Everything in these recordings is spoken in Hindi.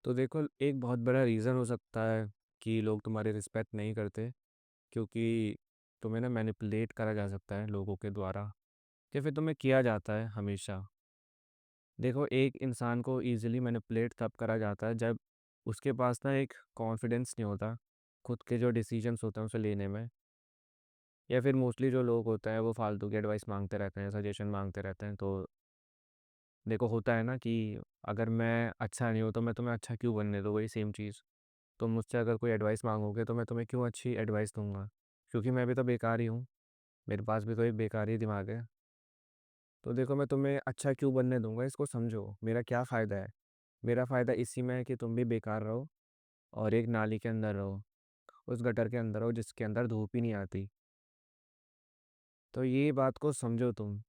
तो देखो, एक बहुत बड़ा रीज़न हो सकता है कि लोग तुम्हारी रिस्पेक्ट नहीं करते, क्योंकि तुम्हें ना मैनिपुलेट करा जा सकता है लोगों के द्वारा, या फिर तुम्हें किया जाता है हमेशा। देखो, एक इंसान को ईज़िली मैनिपुलेट तब करा जाता है जब उसके पास ना एक कॉन्फिडेंस नहीं होता खुद के जो डिसीजंस होते हैं उसे लेने में। या फिर मोस्टली जो लोग होते हैं वो फालतू की एडवाइस मांगते रहते हैं, सजेशन मांगते रहते हैं। तो देखो, होता है ना कि अगर मैं अच्छा नहीं हूँ तो मैं तुम्हें अच्छा क्यों बनने दूँ, वही सेम चीज़। तुम मुझसे अगर कोई एडवाइस मांगोगे तो मैं तुम्हें क्यों अच्छी एडवाइस दूंगा, क्योंकि मैं भी तो बेकार ही हूँ। मेरे पास भी तो एक बेकार ही दिमाग है। तो देखो, मैं तुम्हें अच्छा क्यों बनने दूंगा, इसको समझो। मेरा क्या फ़ायदा है? मेरा फ़ायदा इसी में है कि तुम भी बेकार रहो और एक नाली के अंदर रहो, उस गटर के अंदर रहो जिसके अंदर धूप ही नहीं आती। तो ये बात को समझो तुम।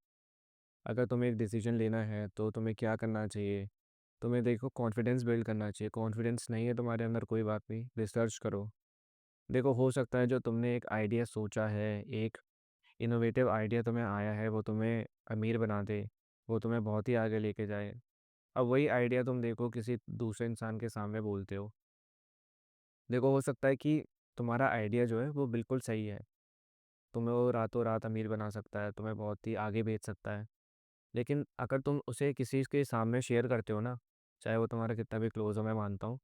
अगर तुम्हें एक डिसीजन लेना है तो तुम्हें क्या करना चाहिए? तुम्हें देखो कॉन्फिडेंस बिल्ड करना चाहिए। कॉन्फिडेंस नहीं है तुम्हारे अंदर, कोई बात नहीं, रिसर्च करो। देखो, हो सकता है जो तुमने एक आइडिया सोचा है, एक इनोवेटिव आइडिया तुम्हें आया है, वो तुम्हें अमीर बना दे, वो तुम्हें बहुत ही आगे लेके जाए। अब वही आइडिया तुम देखो किसी दूसरे इंसान के सामने बोलते हो। देखो, हो सकता है कि तुम्हारा आइडिया जो है वो बिल्कुल सही है, तुम्हें वो रातों रात अमीर बना सकता है, तुम्हें बहुत ही आगे भेज सकता है। लेकिन अगर तुम उसे किसी के सामने शेयर करते हो ना, चाहे वो तुम्हारा कितना भी क्लोज हो, मैं मानता हूँ,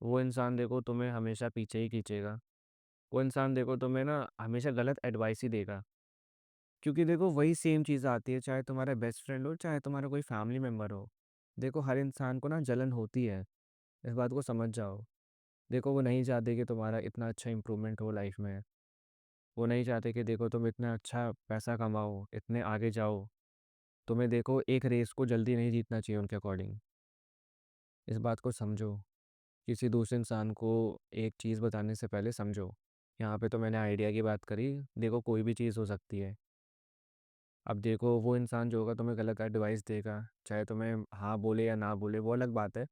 वो इंसान देखो तुम्हें हमेशा पीछे ही खींचेगा। वो इंसान देखो तुम्हें ना हमेशा गलत एडवाइस ही देगा। क्योंकि देखो, वही सेम चीज़ आती है, चाहे तुम्हारा बेस्ट फ्रेंड हो, चाहे तुम्हारा कोई फैमिली मेम्बर हो। देखो, हर इंसान को ना जलन होती है, इस बात को समझ जाओ। देखो, वो नहीं चाहते कि तुम्हारा इतना अच्छा इंप्रूवमेंट हो लाइफ में। वो नहीं चाहते कि देखो तुम इतना अच्छा पैसा कमाओ, इतने आगे जाओ। तुम्हें देखो एक रेस को जल्दी नहीं जीतना चाहिए उनके अकॉर्डिंग। इस बात को समझो। किसी दूसरे इंसान को एक चीज़ बताने से पहले समझो। यहाँ पे तो मैंने आइडिया की बात करी, देखो कोई भी चीज़ हो सकती है। अब देखो, वो इंसान जो होगा तुम्हें गलत एडवाइस देगा, चाहे तुम्हें हाँ बोले या ना बोले, वो अलग बात है।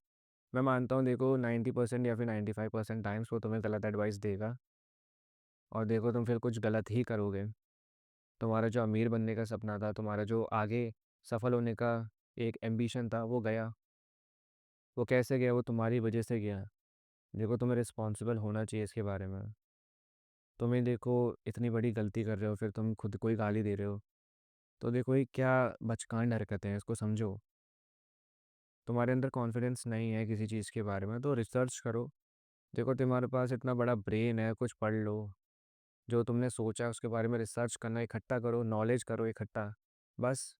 मैं मानता हूँ, देखो 90% या फिर 95% टाइम्स वो तुम्हें गलत एडवाइस देगा। और देखो, तुम फिर कुछ गलत ही करोगे। तुम्हारा जो अमीर बनने का सपना था, तुम्हारा जो आगे सफल होने का एक एम्बिशन था, वो गया। वो कैसे गया? वो तुम्हारी वजह से गया। देखो, तुम्हें रिस्पॉन्सिबल होना चाहिए इसके बारे में। तुम्हें देखो, इतनी बड़ी गलती कर रहे हो फिर तुम खुद को ही गाली दे रहे हो। तो देखो, ये क्या बचकान हरकतें हैं, इसको समझो। तुम्हारे अंदर कॉन्फिडेंस नहीं है किसी चीज़ के बारे में तो रिसर्च करो। देखो, तुम्हारे पास इतना बड़ा ब्रेन है, कुछ पढ़ लो। जो तुमने सोचा है उसके बारे में रिसर्च करना, इकट्ठा करो, नॉलेज करो इकट्ठा। बस।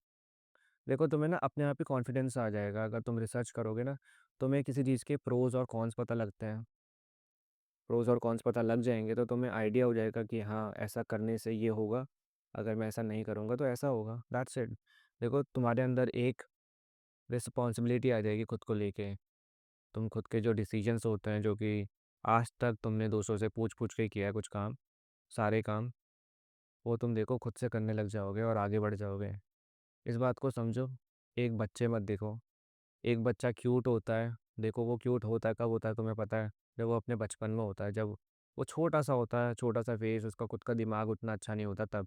देखो, तुम्हें ना अपने आप ही कॉन्फिडेंस आ जाएगा अगर तुम रिसर्च करोगे ना। तुम्हें किसी चीज़ के प्रोज और कॉन्स पता लगते हैं। प्रोज और कॉन्स पता लग जाएंगे तो तुम्हें आइडिया हो जाएगा कि हाँ, ऐसा करने से ये होगा, अगर मैं ऐसा नहीं करूँगा तो ऐसा होगा। That's it. देखो, तुम्हारे अंदर एक रिस्पॉन्सिबिलिटी आ जाएगी खुद को लेके। तुम खुद के जो डिसीजंस होते हैं, जो कि आज तक तुमने दूसरों से पूछ पूछ के किया है कुछ काम, सारे काम, वो तुम देखो खुद से करने लग जाओगे और आगे बढ़ जाओगे। इस बात को समझो। एक बच्चे मत देखो। एक बच्चा क्यूट होता है, देखो वो क्यूट होता है कब होता है तुम्हें पता है? जब वो अपने बचपन में होता है, जब वो छोटा सा होता है, छोटा सा फेस, उसका खुद का दिमाग उतना अच्छा नहीं होता तब।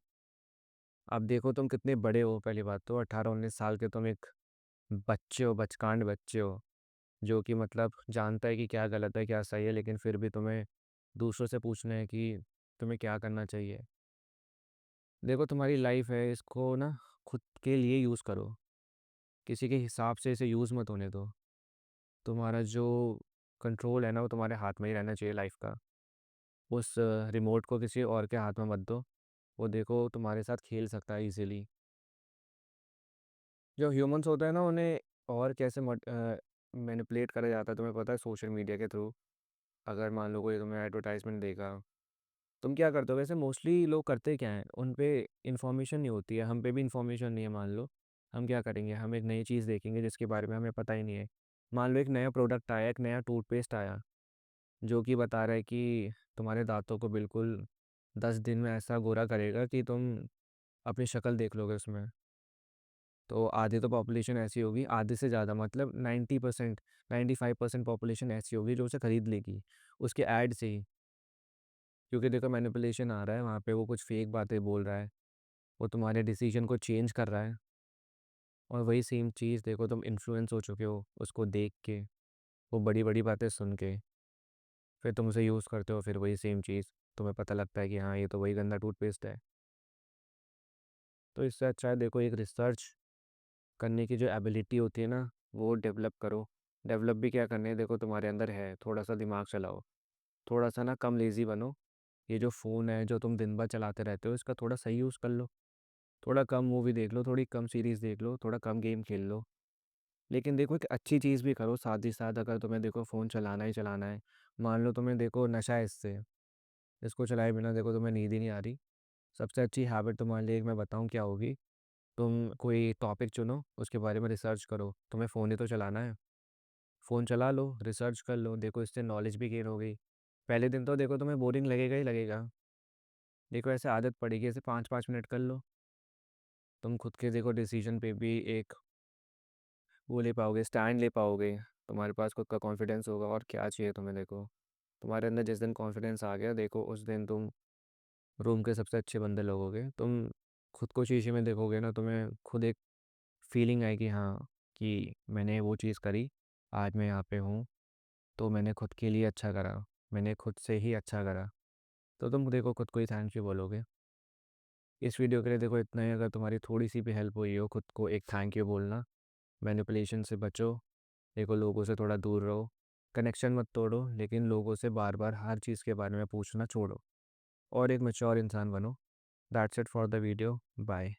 अब देखो तुम कितने बड़े हो, पहली बात तो 18-19 साल के तुम एक बच्चे हो, बचकांड बच्चे हो, जो कि मतलब जानता है कि क्या गलत है क्या सही है, लेकिन फिर भी तुम्हें दूसरों से पूछना है कि तुम्हें क्या करना चाहिए। देखो, तुम्हारी लाइफ है, इसको ना खुद के लिए यूज़ करो। किसी के हिसाब से इसे यूज़ मत होने दो। तुम्हारा जो कंट्रोल है ना, वो तुम्हारे हाथ में ही रहना चाहिए लाइफ का। उस रिमोट को किसी और के हाथ में मत दो। वो देखो तुम्हारे साथ खेल सकता है इजीली। जो ह्यूमंस होते हैं ना, उन्हें और कैसे मैनिपुलेट करा जाता है तुम्हें पता है? सोशल मीडिया के थ्रू। अगर मान लो कोई तुम्हें एडवर्टाइजमेंट देगा, तुम क्या करते हो? वैसे मोस्टली लोग करते क्या हैं, उन पे इन्फॉर्मेशन नहीं होती है, हम पे भी इन्फॉर्मेशन नहीं है मान लो। हम क्या करेंगे? हम एक नई चीज़ देखेंगे जिसके बारे में हमें पता ही नहीं है। मान लो एक नया प्रोडक्ट आया, एक नया टूथपेस्ट आया, जो कि बता रहा है कि तुम्हारे दांतों को बिल्कुल 10 दिन में ऐसा गोरा करेगा कि तुम अपनी शक्ल देख लोगे उसमें। तो आधी तो पॉपुलेशन ऐसी होगी, आधे से ज़्यादा मतलब 90%, 95% पॉपुलेशन ऐसी होगी जो उसे खरीद लेगी उसके ऐड से ही। क्योंकि देखो, मैनिपुलेशन आ रहा है वहाँ पे, वो कुछ फेक बातें बोल रहा है, वो तुम्हारे डिसीजन को चेंज कर रहा है। और वही सेम चीज़ देखो, तुम इन्फ्लुएंस हो चुके हो उसको देख के। वो बड़ी बड़ी बातें सुन के फिर तुम उसे यूज़ करते हो, फिर वही सेम चीज़ तुम्हें पता लगता है कि हाँ ये तो वही गंदा टूथपेस्ट है। तो इससे अच्छा है देखो, एक रिसर्च करने की जो एबिलिटी होती है ना, वो डेवलप करो। डेवलप भी क्या करने है, देखो तुम्हारे अंदर है, थोड़ा सा दिमाग चलाओ, थोड़ा सा ना कम लेज़ी बनो। ये जो फ़ोन है जो तुम दिन भर चलाते रहते हो, इसका थोड़ा सही यूज़ कर लो। थोड़ा कम मूवी देख लो, थोड़ी कम सीरीज़ देख लो, थोड़ा कम गेम खेल लो। लेकिन देखो एक अच्छी चीज़ भी करो साथ ही साथ। अगर तुम्हें देखो फ़ोन चलाना ही चलाना है, मान लो तुम्हें देखो नशा है इससे, इसको चलाए बिना देखो तुम्हें नींद ही नहीं आ रही, सबसे अच्छी हैबिट तुम्हारे लिए एक मैं बताऊँ क्या होगी। तुम कोई टॉपिक चुनो, उसके बारे में रिसर्च करो। तुम्हें फ़ोन ही तो चलाना है, फ़ोन चला लो, रिसर्च कर लो, देखो इससे नॉलेज भी गेन हो गई। पहले दिन तो देखो तुम्हें बोरिंग लगेगा ही लगेगा, देखो ऐसे आदत पड़ेगी, ऐसे 5-5 मिनट कर लो, तुम खुद के देखो डिसीजन पे भी एक वो ले पाओगे, स्टैंड ले पाओगे। तुम्हारे पास खुद का कॉन्फिडेंस होगा, और क्या चाहिए तुम्हें। देखो तुम्हारे अंदर जिस दिन कॉन्फिडेंस आ गया, देखो उस दिन तुम रूम के सबसे अच्छे बंदे लगोगे। तुम खुद को शीशे में देखोगे ना, तुम्हें खुद एक फीलिंग आएगी, हाँ कि मैंने वो चीज़ करी, आज मैं यहाँ पे हूँ, तो मैंने खुद के लिए अच्छा करा, मैंने खुद से ही अच्छा करा। तो तुम देखो खुद को ही थैंक यू बोलोगे। इस वीडियो के लिए देखो इतना ही। अगर तुम्हारी थोड़ी सी भी हेल्प हुई हो, खुद को एक थैंक यू बोलना। मैनिपुलेशन से बचो, देखो लोगों से थोड़ा दूर रहो, कनेक्शन मत तोड़ो, लेकिन लोगों से बार बार हर चीज़ के बारे में पूछना छोड़ो, और एक मैच्योर इंसान बनो। That's it for the video, bye.